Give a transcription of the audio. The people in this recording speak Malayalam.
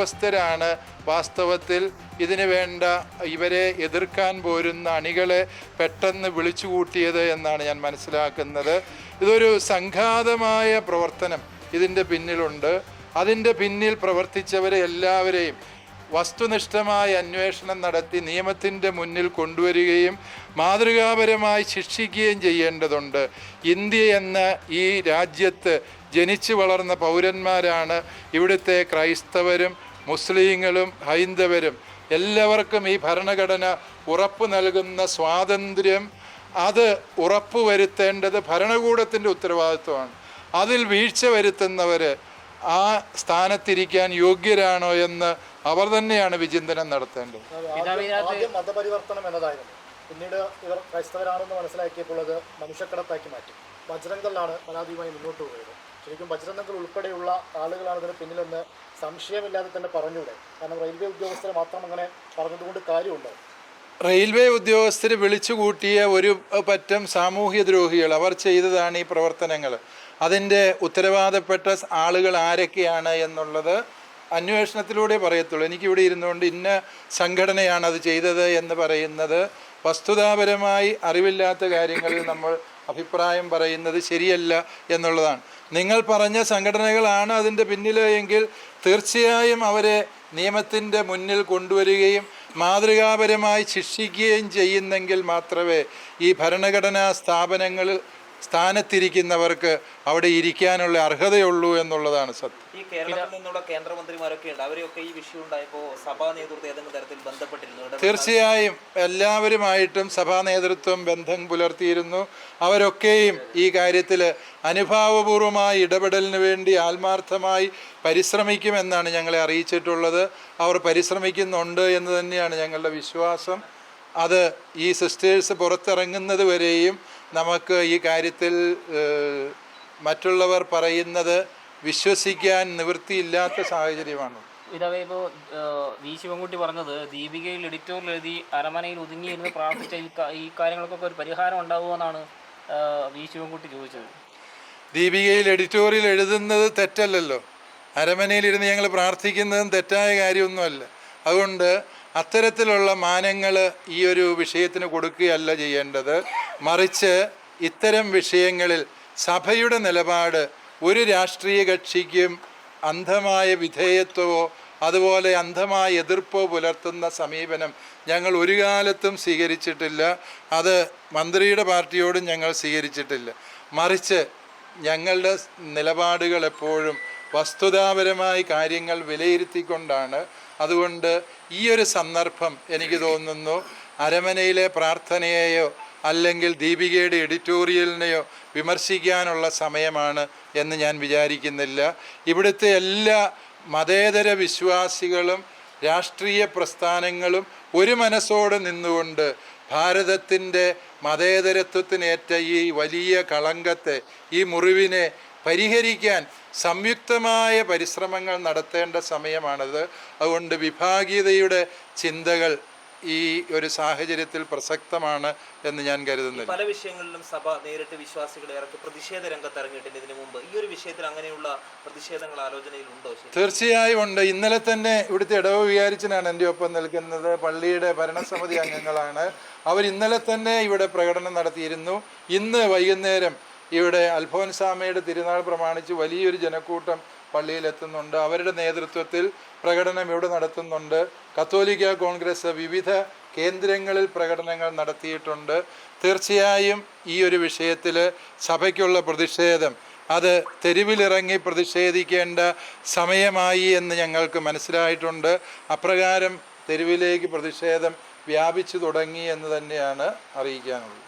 ഉദ്യോഗസ്ഥരാണ് വാസ്തവത്തിൽ ഇതിനു വേണ്ട ഇവരെ എതിർക്കാൻ പോരുന്ന അണികളെ പെട്ടെന്ന് വിളിച്ചു കൂട്ടിയത് എന്നാണ് ഞാൻ മനസ്സിലാക്കുന്നത്. ഇതൊരു സംഘാതമായ പ്രവർത്തനം ഇതിൻ്റെ പിന്നിലുണ്ട്. അതിൻ്റെ പിന്നിൽ പ്രവർത്തിച്ചവരെ എല്ലാവരെയും വസ്തുനിഷ്ഠമായ അന്വേഷണം നടത്തി നിയമത്തിൻ്റെ മുന്നിൽ കൊണ്ടുവരികയും മാതൃകാപരമായി ശിക്ഷിക്കുകയും ചെയ്യേണ്ടതുണ്ട്. ഇന്ത്യ എന്ന ഈ രാജ്യത്ത് ജനിച്ചു വളർന്ന പൗരന്മാരാണ് ഇവിടുത്തെ ക്രൈസ്തവരും മുസ്ലിങ്ങളും ഹൈന്ദവരും. എല്ലാവർക്കും ഈ ഭരണഘടന ഉറപ്പു നൽകുന്ന സ്വാതന്ത്ര്യം അത് ഉറപ്പുവരുത്തേണ്ടത് ഭരണകൂടത്തിൻ്റെ ഉത്തരവാദിത്വമാണ്. അതിൽ വീഴ്ച വരുത്തുന്നവർ ആ സ്ഥാനത്തിരിക്കാൻ യോഗ്യരാണോ എന്ന് അവർ തന്നെയാണ് വിചിന്തനം നടത്തേണ്ടത്. ആദ്യം മതപരിവർത്തനം എന്നതായിരുന്നു, പിന്നീട് ഇവർ ക്രൈസ്തവരാണെന്ന് മനസ്സിലാക്കിയപ്പോൾ അത് മനുഷ്യക്കടത്താക്കി മാറ്റി. ബജ്രംഗലാണ് പരാതിയുമായി മുന്നോട്ട് പോയത്. ശരിക്കും ബജ്രംഗൾ ഉൾപ്പെടെയുള്ള ആളുകളാണ് ഇതിന് പിന്നിലെന്ന് സംശയമില്ലാതെ തന്നെ പറഞ്ഞൂടെ? കാരണം റെയിൽവേ ഉദ്യോഗസ്ഥരെ മാത്രം അങ്ങനെ പറഞ്ഞതുകൊണ്ട് കാര്യമുണ്ടോ? റെയിൽവേ ഉദ്യോഗസ്ഥർ വിളിച്ചു കൂട്ടിയ ഒരു പറ്റം സാമൂഹ്യ ദ്രോഹികൾ അവർ ചെയ്തതാണ് ഈ പ്രവർത്തനങ്ങൾ. അതിൻ്റെ ഉത്തരവാദപ്പെട്ട ആളുകൾ ആരൊക്കെയാണ് എന്നുള്ളത് അന്വേഷണത്തിലൂടെ പറയത്തുള്ളൂ. എനിക്കിവിടെ ഇരുന്നുകൊണ്ട് ഇന്ന സംഘടനയാണ് അത് ചെയ്തത് എന്ന് പറയുന്നത് വസ്തുതാപരമായി അറിവില്ലാത്ത കാര്യങ്ങളിൽ നമ്മൾ അഭിപ്രായം പറയുന്നത് ശരിയല്ല എന്നുള്ളതാണ്. നിങ്ങൾ പറഞ്ഞ സംഘടനകളാണ് അതിൻ്റെ പിന്നിൽ എങ്കിൽ തീർച്ചയായും അവരെ നിയമത്തിൻ്റെ മുന്നിൽ കൊണ്ടുവരികയും മാതൃകാപരമായി ശിക്ഷിക്കുകയും ചെയ്യുന്നെങ്കിൽ മാത്രമേ ഈ ഭരണഘടനാ സ്ഥാനത്തിരിക്കുന്നവർക്ക് അവിടെ ഇരിക്കാനുള്ള അർഹതയുള്ളൂ എന്നുള്ളതാണ് സത്യം. ഈ കേരളത്തിൽ നിന്നുള്ള കേന്ദ്രമന്ത്രിമാരൊക്കെ ഉണ്ട്, അവരെയൊക്കെ ഈ വിഷയം ഉണ്ടായപ്പോൾ സഭാ നേതൃത്വം ഏതെങ്കിലും തരത്തിൽ ബന്ധപ്പെട്ടിരുന്നു? തീർച്ചയായും എല്ലാവരുമായിട്ടും സഭാ നേതൃത്വം ബന്ധം പുലർത്തിയിരുന്നു. അവരൊക്കെയും ഈ കാര്യത്തിൽ അനുഭാവപൂർവമായ ഇടപെടലിന് വേണ്ടി ആത്മാർത്ഥമായി പരിശ്രമിക്കുമെന്നാണ് ഞങ്ങളെ അറിയിച്ചിട്ടുള്ളത്. അവർ പരിശ്രമിക്കുന്നുണ്ട് എന്ന് തന്നെയാണ് ഞങ്ങളുടെ വിശ്വാസം. അത് ഈ സിസ്റ്റേഴ്സ് പുറത്തിറങ്ങുന്നത് വരെയും നമുക്ക് ഈ കാര്യത്തിൽ മറ്റുള്ളവർ പറയുന്നത് വിശ്വസിക്കാൻ നിവൃത്തിയില്ലാത്ത സാഹചര്യമാണ്. ഇതവേ ഇപ്പോൾ വി ശിവൻകുട്ടി പറഞ്ഞത് ദീപികയിൽ എഡിറ്റോറിൽ എഴുതി അരമനയിൽ ഒതുങ്ങിയിരുന്ന് പ്രാർത്ഥിച്ച ഈ കാര്യങ്ങൾക്കൊക്കെ ഒരു പരിഹാരം ഉണ്ടാവുമെന്നാണ് വി ശിവൻകുട്ടി ചോദിച്ചത്. ദീപികയിൽ എഡിറ്റോറിയൽ എഴുതുന്നത് തെറ്റല്ലല്ലോ. അരമനയിലിരുന്ന് ഞങ്ങൾ പ്രാർത്ഥിക്കുന്നതും തെറ്റായ കാര്യമൊന്നുമല്ല. അതുകൊണ്ട് അത്തരത്തിലുള്ള മാനങ്ങൾ ഈ ഒരു വിഷയത്തിന് കൊടുക്കുകയല്ല ചെയ്യേണ്ടത്. മറിച്ച് ഇത്തരം വിഷയങ്ങളിൽ സഭയുടെ നിലപാട് ഒരു രാഷ്ട്രീയ കക്ഷിക്കും അന്ധമായ വിധേയത്വമോ അതുപോലെ അന്ധമായ എതിർപ്പോ പുലർത്തുന്ന സമീപനം ഞങ്ങൾ ഒരു കാലത്തും സ്വീകരിച്ചിട്ടില്ല. അത് മന്ത്രിയുടെ പാർട്ടിയോടും ഞങ്ങൾ സ്വീകരിച്ചിട്ടില്ല. മറിച്ച് ഞങ്ങളുടെ നിലപാടുകൾ എപ്പോഴും വസ്തുതാപരമായി കാര്യങ്ങൾ വിലയിരുത്തിക്കൊണ്ടാണ്. അതുകൊണ്ട് ഈ ഒരു സന്ദർഭം എനിക്ക് തോന്നുന്നു അരമനയിലെ പ്രാർത്ഥനയെയോ അല്ലെങ്കിൽ ദീപികയുടെ എഡിറ്റോറിയലിനെയോ വിമർശിക്കാനുള്ള സമയമാണ് എന്ന് ഞാൻ വിചാരിക്കുന്നില്ല. ഇവിടുത്തെ എല്ലാ മതേതര വിശ്വാസികളും രാഷ്ട്രീയ പ്രസ്ഥാനങ്ങളും ഒരു മനസ്സോടെ നിന്നുകൊണ്ട് ഭാരതത്തിൻ്റെ മതേതരത്വത്തിനേറ്റ ഈ വലിയ കളങ്കത്തെ, ഈ മുറിവിനെ പരിഹരിക്കാൻ സംയുക്തമായ പരിശ്രമങ്ങൾ നടത്തേണ്ട സമയമാണത്. അതുകൊണ്ട് വിഭാഗീയതയുടെ ചിന്തകൾ ഈ ഒരു സാഹചര്യത്തിൽ പ്രസക്തമാണ് എന്ന് ഞാൻ കരുതുന്നു. പല വിഷയങ്ങളിലും സഭ നേരിട്ട് വിശ്വാസികളെ ഇറക്കി പ്രതിഷേധ രംഗത്ത് ഇറങ്ങിയിട്ടുണ്ട്. ഇതിനു മുമ്പ് ഈ ഒരു വിഷയത്തിൽ അങ്ങനെയുള്ള പ്രതിഷേധങ്ങൾ ആലോചനയിലുണ്ടോ? തീർച്ചയായും ഉണ്ട്. ഇന്നലെ തന്നെ ഇവിടുത്തെ ഇടവ വികാരിച്ചനാണ് എൻ്റെ ഒപ്പം നിൽക്കുന്നത്. പള്ളിയുടെ ഭരണസമിതി അംഗങ്ങളാണ്. അവർ ഇന്നലെ തന്നെ ഇവിടെ പ്രകടനം നടത്തിയിരുന്നു. ഇന്ന് വൈകുന്നേരം ഇവിടെ അൽഫോൻസാമയുടെ തിരുനാൾ പ്രമാണിച്ച് വലിയൊരു ജനക്കൂട്ടം പള്ളിയിലെത്തുന്നുണ്ട്. അവരുടെ നേതൃത്വത്തിൽ പ്രകടനം ഇവിടെ നടത്തുന്നുണ്ട്. കത്തോലിക്ക കോൺഗ്രസ് വിവിധ കേന്ദ്രങ്ങളിൽ പ്രകടനങ്ങൾ നടത്തിയിട്ടുണ്ട്. തീർച്ചയായും ഈ ഒരു വിഷയത്തിൽ സഭയ്ക്കുള്ള പ്രതിഷേധം അത് തെരുവിലിറങ്ങി പ്രതിഷേധിക്കേണ്ട സമയമായി എന്ന് ഞങ്ങൾക്ക് മനസ്സിലായിട്ടുണ്ട്. അപ്രകാരം തെരുവിലേക്ക് പ്രതിഷേധം വ്യാപിച്ചു തുടങ്ങി എന്ന് തന്നെയാണ് അറിയിക്കാനുള്ളത്.